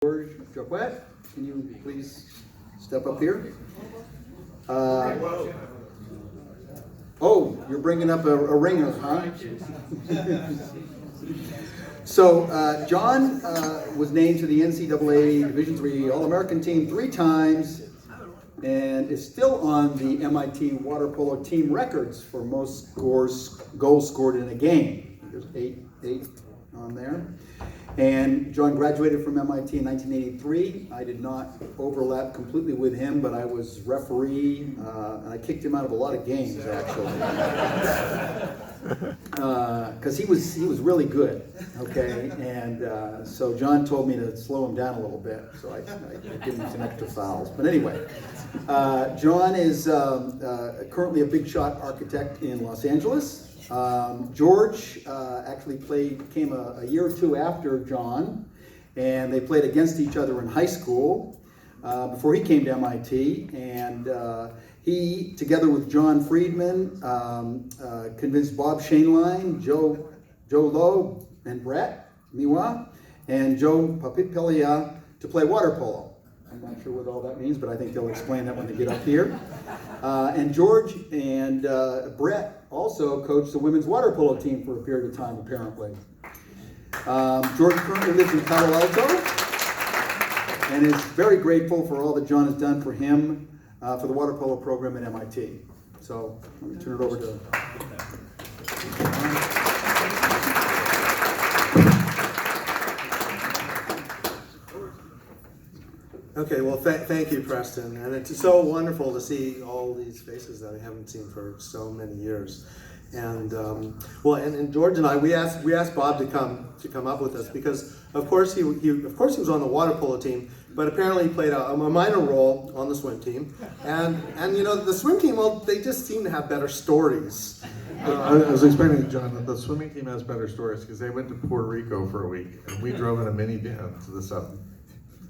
Jacquette, can you please step up here? Oh, you're bringing up a ringer, huh? So John was named to the NCAA Division III All-American team 3 times and is still on the MIT water polo team records for most goals scored in a game. There's eight on there. And John graduated from MIT in 1983. I did not overlap completely with him, but I was referee, and I kicked him out of a lot of games, actually. Because he was really good, okay? And so John told me to slow him down a little bit, so I gave him some extra fouls. But anyway, John is currently a big shot architect in Los Angeles. George actually came a year or two after John, and they played against each other in high school before he came to MIT. And he, together with John Friedman, convinced Bob Schoenlein, Joe Lowe, and Brett Miwa, and Joe Papipelia to play water polo. I'm not sure what all that means, but I think they'll explain that when they get up here. And George and Brett also coached the women's water polo team for a period of time, apparently. George currently lives in Palo Alto and is very grateful for all that John has done for him for the water polo program at MIT. So let me turn it over to Okay, well, thank you, Preston. And it's so wonderful to see all these faces that I haven't seen for so many years. And and George and I, we asked Bob to come up with us because, of course, he was on the water polo team, but apparently he played a minor role on the swim team. And you know, the swim team, well, they just seem to have better stories. I was explaining to John that the swimming team has better stories because they went to Puerto Rico for a week, and we drove in a minivan to this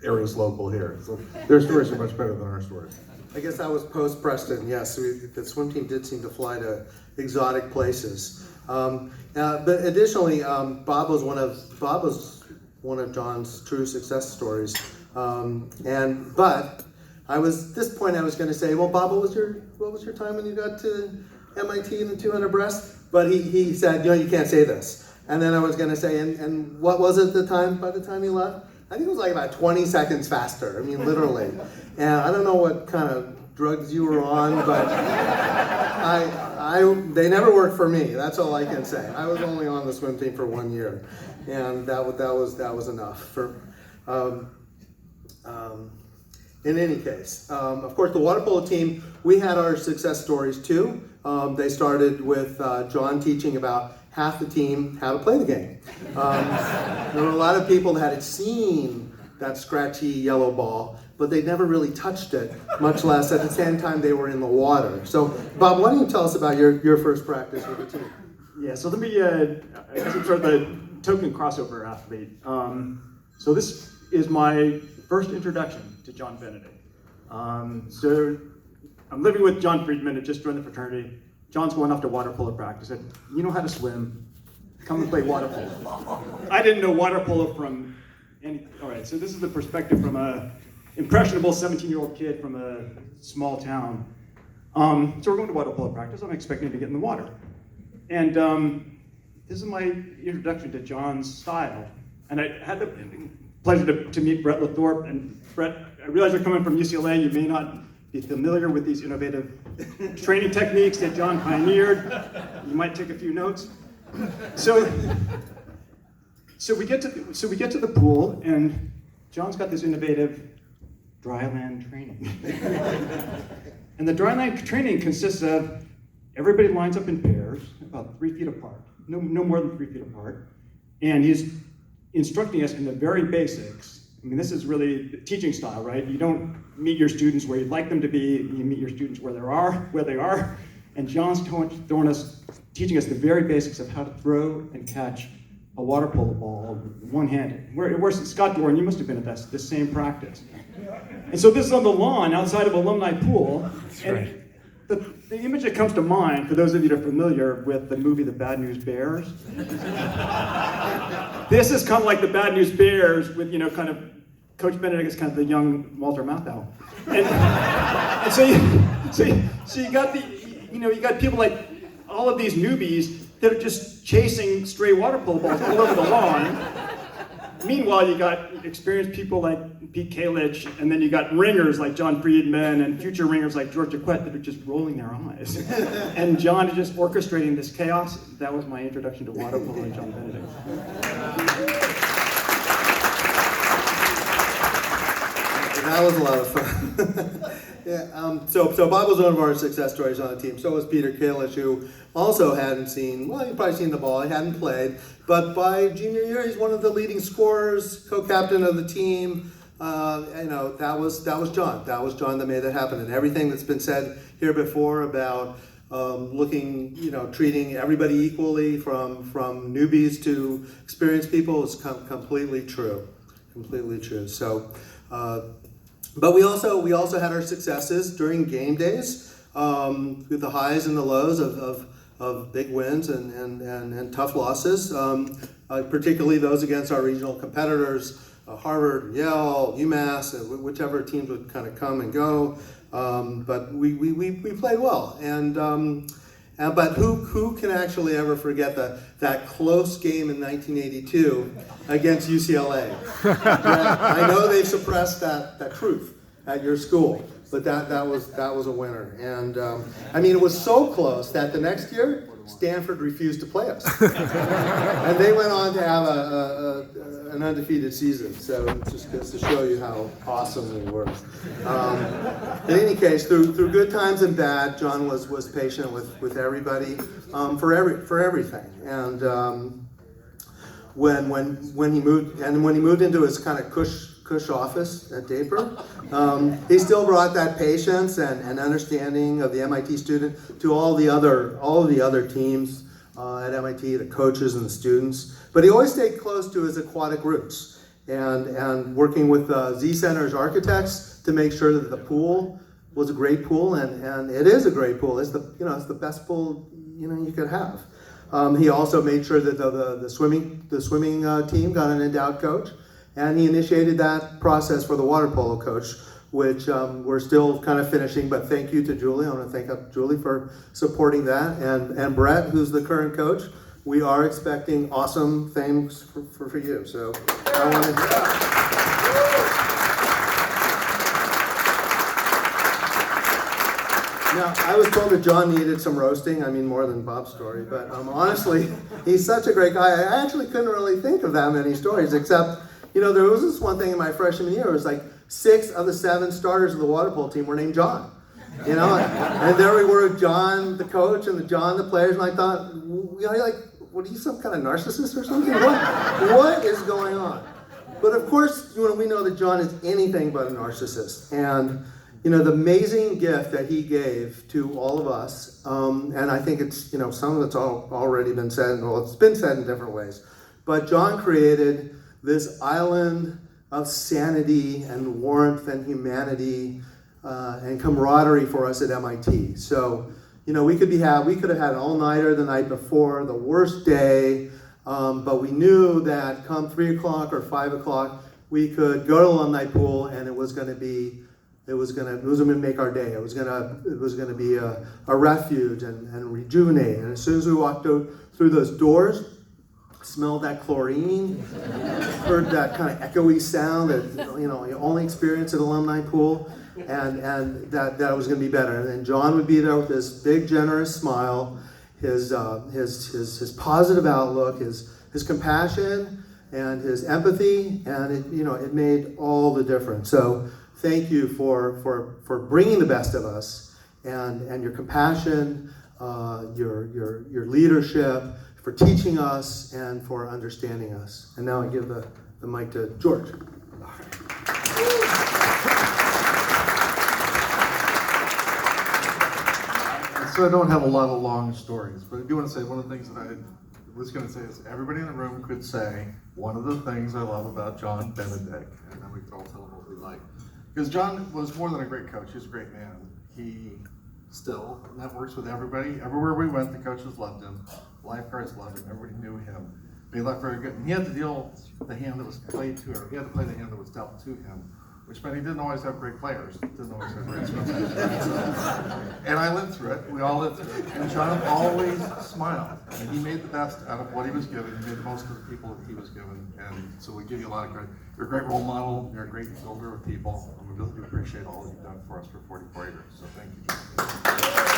area's local here. So their stories are much better than our stories. I guess that was post Preston. Yes, the swim team did seem to fly to exotic places. But additionally, Bob was one of John's true success stories. But I was going to say, well, Bob, what was your time when you got to MIT in the 200 breast? But he said, you can't say this. And then I was going to say, and what was it by the time he left? I think it was like about 20 seconds faster. I mean, literally. And I don't know what kind of drugs you were on, but they never worked for me. That's all I can say. I was only on the swim team for 1 year, and that was enough. In any case, of course, the water polo team, we had our success stories too. They started with John teaching about half the team how to play the game. There were a lot of people that had seen that scratchy yellow ball, but they never really touched it, much less at the same time they were in the water. So, Bob, why don't you tell us about your first practice with the team? Yeah, so let me, I guess I'm sort of the token crossover athlete. So this is my first introduction to John Benedick. So I'm living with John Friedman, who just joined the fraternity. John's going off to water polo practice. Said, you know how to swim, come and play water polo. I didn't know water polo from any, all right, so this is the perspective from a impressionable 17-year-old kid from a small town. So we're going to water polo practice. I'm expecting to get in the water. And this is my introduction to John's style. And I had the pleasure to meet Brett Lathorpe. And Brett, I realize you're coming from UCLA. You may not be familiar with these innovative training techniques that John pioneered. You might take a few notes. So we get to the pool, and John's got this innovative dryland training. And the dryland training consists of everybody lines up in pairs, about 3 feet apart, no more than 3 feet apart, and he's instructing us in the very basics. I mean, this is really the teaching style, right? You don't meet your students where you'd like them to be, you meet your students where they are. And John's teaching us the very basics of how to throw and catch a water polo ball one-handed. Where's Scott Doran? You must have been at this same practice. And so this is on the lawn outside of Alumni Pool. That's and right. The image that comes to mind, for those of you that are familiar with the movie The Bad News Bears, this is kind of like the Bad News Bears with, kind of Coach Benedick is kind of the young Walter Matthau. And so you got you got people like all of these newbies that are just chasing stray water polo balls all over the lawn. Meanwhile, you got experienced people like Pete Kalich, and then you got ringers like John Friedman and future ringers like George Jacquette that are just rolling their eyes. And John is just orchestrating this chaos. That was my introduction to water polo and John Benedick. That was a lot of fun. Yeah, so Bob was one of our success stories on the team. So was Peter Kalich, who also hadn't seen, well, you've probably seen the ball, he hadn't played, but by junior year, he's one of the leading scorers, co-captain of the team. That was John. That was John that made that happen. And everything that's been said here before about treating everybody equally from newbies to experienced people is completely true. Completely true. So, but we also had our successes during game days, with the highs and the lows of big wins and tough losses, particularly those against our regional competitors, Harvard, Yale, UMass, whichever teams would kind of come and go. But we played well, but who can actually ever forget that close game in 1982 against UCLA? I know they suppressed that truth at your school, but that was a winner. And it was so close that the next year Stanford refused to play us, and they went on to have an undefeated season. So it just goes to show you how awesome we were. In any case, through good times and bad, John was patient with everybody for everything. And when he moved into his kind of cush office at Daper, he still brought that patience and understanding of the MIT student to all the other teams at MIT, the coaches and the students. But he always stayed close to his aquatic roots and working with Z Center's architects to make sure that the pool was a great pool, and it is a great pool. It's the best pool you could have. He also made sure that the swimming team got an endowed coach. And he initiated that process for the water polo coach, which we're still kind of finishing, but thank you to Julie. I want to thank Julie for supporting that. And Brett, who's the current coach, we are expecting awesome things for you. So I want to... Now, I was told that John needed some roasting, more than Bob's story, but honestly, he's such a great guy. I actually couldn't really think of that many stories, except, there was this one thing in my freshman year. It was like 6 of the 7 starters of the water polo team were named John. And there we were, John the coach and John the players, and I thought, what are you, some kind of narcissist or something? What is going on? But of course, we know that John is anything but a narcissist. And the amazing gift that he gave to all of us, and I think it's, some of it's already been said, well, it's been said in different ways, but John created this island of sanity and warmth and humanity and camaraderie for us at MIT. So, we could have had an all-nighter the night before, the worst day, but we knew that come 3 o'clock or 5 o'clock, we could go to the alumni pool, and it was going to make our day. It was going to be a refuge and rejuvenate. And as soon as we walked out through those doors, smelled that chlorine, heard that kind of echoey sound that you only experience at alumni pool, and that was going to be better. And then John would be there with his big, generous smile, his positive outlook, his compassion, and his empathy, and it made all the difference. So thank you for bringing the best of us, and your compassion, your leadership, for teaching us and for understanding us. And now I give the mic to George. So I don't have a lot of long stories, but I do want to say one of the things that I was going to say is everybody in the room could say one of the things I love about John Benedick, and then we could all tell him what we like. Because John was more than a great coach, he was a great man. He still, and that works with everybody. Everywhere we went, the coaches loved him. Lifeguards loved him. Everybody knew him. he left very good. And he had to deal the hand that was played to him. He had to play the hand that was dealt to him, which meant he didn't always have great players. Didn't always have great specialists. And I lived through it. We all lived through it. And John always smiled. And he made the best out of what he was given. He made the most of the people that he was given. And so we give you a lot of credit. You're a great role model. You're a great builder of people. And we really do appreciate all that you've done for us for 44 years. So thank you, John.